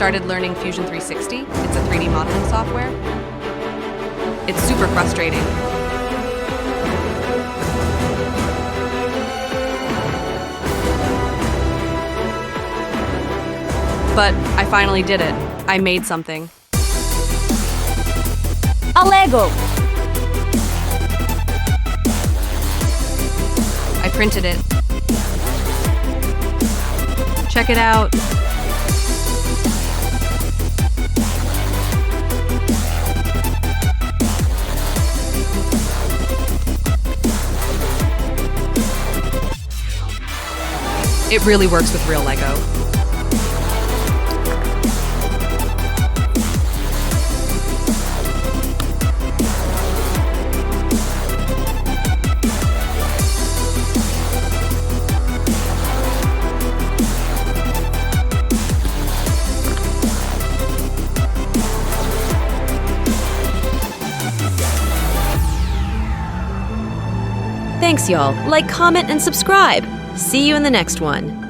started learning Fusion 360. It's a 3D modeling software. It's super frustrating. But I finally did it. I made something. A Lego. I printed it. Check it out. It really works with real Lego. Thanks, y'all. Like, comment, and subscribe. See you in the next one.